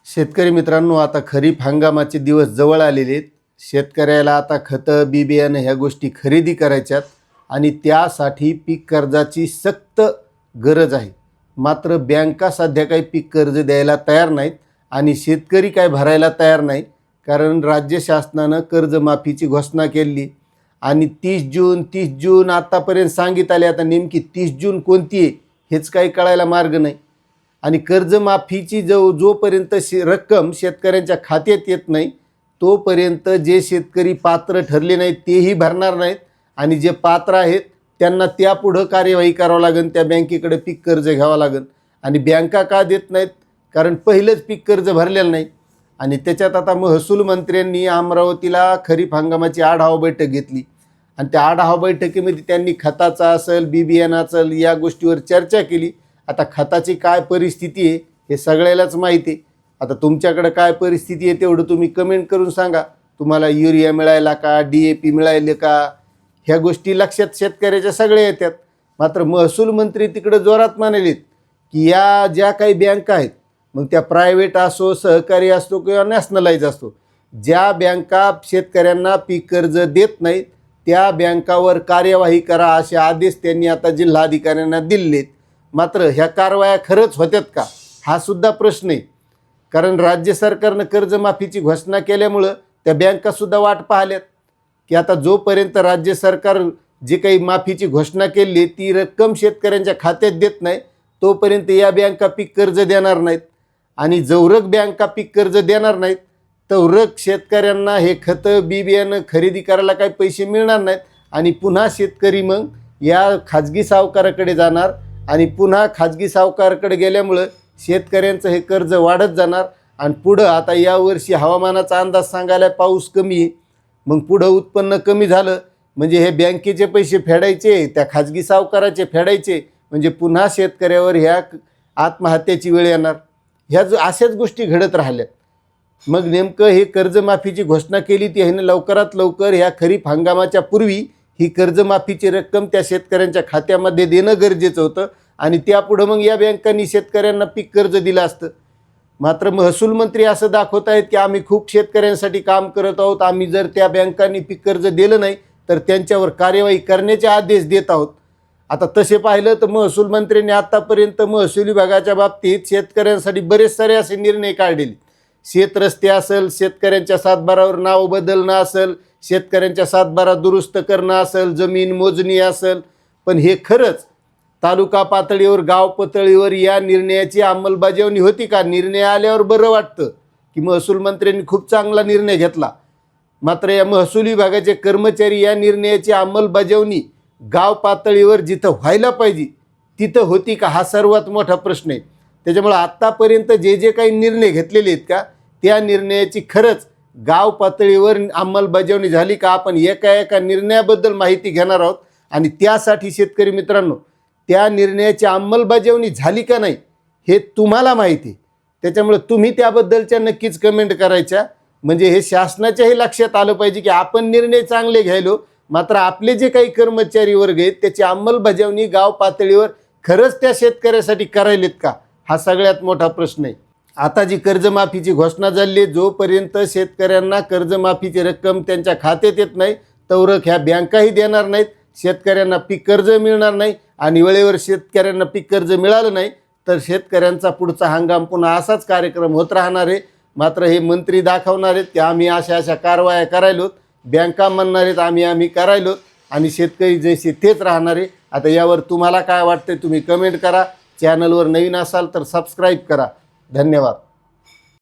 शेतकरी मित्रांनो, आता खरीप हंगामाचे दिवस जवळ आलेले आहेत. शेतकऱ्याला आता खतं बी बियाणं ह्या गोष्टी खरेदी करायच्यात आणि त्यासाठी पीक कर्जाची सक्त गरज आहे. मात्र बँका सध्या काही पीक कर्ज द्यायला तयार नाहीत आणि शेतकरी काय भरायला तयार नाही. कारण राज्य शासनानं कर्जमाफीची घोषणा केली आणि 30 जून आतापर्यंत सांगितले आले. आता नेमकी 30 जून कोणती आहे हेच काही कळायला मार्ग नाही. आणि कर्जमाफीची जोपर्यंत रक्कम शेतकऱ्यांच्या खात्यात येत नाही तोपर्यंत जे शेतकरी पात्र ठरले नाहीत तेही भरणार नाहीत आणि जे पात्र आहेत त्यांना त्यापुढं कार्यवाही करावं लागेल. त्या बँकेकडे पीक कर्ज घ्यावं लागेल आणि बँका का देत नाहीत? कारण पहिलंच पीक कर्ज भरलेलं नाही. आणि त्याच्यात आता महसूल मंत्र्यांनी अमरावतीला खरीप हंगामाची आढावा बैठक घेतली आणि त्या आढावा बैठकीमध्ये त्यांनी खताचा असेल बी बियाणाचं असेल या गोष्टीवर चर्चा केली. आता खताची काय परिस्थिती आहे हे सगळ्यालाच माहिती आहे. आता तुमच्याकडे काय परिस्थिती आहे तेवढं तुम्ही कमेंट करून सांगा. तुम्हाला युरिया मिळायला का, DAP मिळाले का, ह्या गोष्टी लक्षात शेतकऱ्याच्या सगळ्या येतात. मात्र महसूल मंत्री तिकडे जोरात म्हणालेत की या ज्या काही बँका आहेत, मग त्या प्रायव्हेट असो, सहकारी असतो किंवा नॅशनलाइज असतो, ज्या बँका शेतकऱ्यांना पीक कर्ज देत नाहीत त्या बँकावर कार्यवाही करा असे आदेश त्यांनी आता जिल्हाधिकाऱ्यांना दिलेत. मात्र ह्या कारवाया खरंच होत्यात का हा सुद्धा प्रश्न आहे. कारण राज्य सरकारनं कर्जमाफीची घोषणा केल्यामुळं त्या बँकासुद्धा वाट पाहिल्यात की आता जोपर्यंत राज्य सरकार जे काही माफीची घोषणा केली ती रक्कम शेतकऱ्यांच्या खात्यात देत नाही तोपर्यंत या बँका पीक कर्ज देणार नाहीत. आणि जवरक बँका पीक कर्ज देणार नाहीत तवरक शेतकऱ्यांना हे खतं बी बियाणं खरेदी करायला काही पैसे मिळणार नाहीत आणि पुन्हा शेतकरी मग या खाजगी सावकाराकडे जाणार आणि पुन्हा खाजगी सावकाराकडे गेल्यामुळं शेतकऱ्यांचं हे कर्ज वाढत जाणार. आणि पुढं आता यावर्षी हवामानाचा अंदाज सांगायला पाऊस कमी आहे, मग पुढं उत्पन्न कमी झालं म्हणजे हे बँकेचे पैसे फेडायचे, त्या खाजगी सावकाराचे फेडायचे, म्हणजे पुन्हा शेतकऱ्यावर ह्या आत्महत्याची वेळ येणार. ह्या अशाच गोष्टी घडत राहिल्यात. मग नेमकं हे कर्जमाफीची घोषणा केली ती ह्यानं लवकरात लवकर ह्या खरीप हंगामाच्या पूर्वी ही कर्जमाफीची रक्कम त्या शेतकऱ्यांच्या खात्यामध्ये देणं गरजेचं होतं आणि त्यापुढं मग या बँकांनी शेतकऱ्यांना पीक कर्ज दिलं असतं. मात्र महसूल मंत्री असं दाखवत आहेत की आम्ही खूप शेतकऱ्यांसाठी काम करत आहोत, आम्ही जर त्या बँकांनी पीक कर्ज दिलं नाही तर त्यांच्यावर कार्यवाही करण्याचे आदेश देत आहोत. आता तसे पाहिलं तर महसूल मंत्र्यांनी आत्तापर्यंत महसूल विभागाच्या बाबतीत शेतकऱ्यांसाठी बरेच सारे असे निर्णय काढलेले. शेतरस्ते असेल, शेतकऱ्यांच्या सातबारावर नाव बदलणं असेल, शेतकऱ्यांच्या सातबारा दुरुस्त करणं असेल, जमीन मोजणी असेल. पण हे खरंच तालुका पातळीवर, गाव पातळीवर या निर्णयाची अंमलबजावणी होती का? निर्णय आल्यावर बरं वाटतं की महसूल मंत्र्यांनी खूप चांगला निर्णय घेतला. मात्र या महसूल विभागाचे कर्मचारी या निर्णयाची अंमलबजावणी गाव पातळीवर जिथं व्हायला पाहिजे तिथं होती का हा सर्वात मोठा प्रश्न आहे. त्याच्यामुळं आत्तापर्यंत जे काही निर्णय घेतलेले आहेत का त्या निर्णयाची खरंच गाव पातळीवर अंमलबजावणी झाली का? आपण एका निर्णयाबद्दल माहिती घेणार आहोत आणि त्यासाठी शेतकरी मित्रांनो त्या निर्णयाची अंमलबजावणी झाली का नाही हे तुम्हाला माहिती आहे. त्याच्यामुळे तुम्ही त्याबद्दलच्या नक्कीच कमेंट करायच्या, म्हणजे हे शासनाच्याही लक्षात आलं पाहिजे की आपण निर्णय चांगले घ्यायलो, मात्र आपले जे काही कर्मचारी वर्ग आहेत त्याची अंमलबजावणी गाव पातळीवर खरंच त्या शेतकऱ्यासाठी करायलेत का हा सगळ्यात मोठा प्रश्न आहे. आता जी कर्जमाफीची घोषणा झाली आहे, जोपर्यंत शेतकऱ्यांना कर्जमाफीची रक्कम त्यांच्या खात्यात येत नाही तवरक ह्या बँकाही देणार नाहीत, शेतकऱ्यांना पीक कर्ज मिळणार नाही आणि वेळेवर शेतकऱ्यांना पीक कर्ज मिळालं नाही तर शेतकऱ्यांचा पुढचा हंगाम पुन्हा असाच कार्यक्रम होत राहणार आहे. मात्र हे मंत्री दाखवणार आहेत की आम्ही अशा कारवाया करायलोत, बँका म्हणणार आहेत आम्ही करायलोत आणि शेतकरी जैसे तेच राहणार आहे. आता यावर तुम्हाला काय वाटतं तुम्ही कमेंट करा. चॅनलवर नवीन असाल तर सबस्क्राईब करा. धन्यवाद.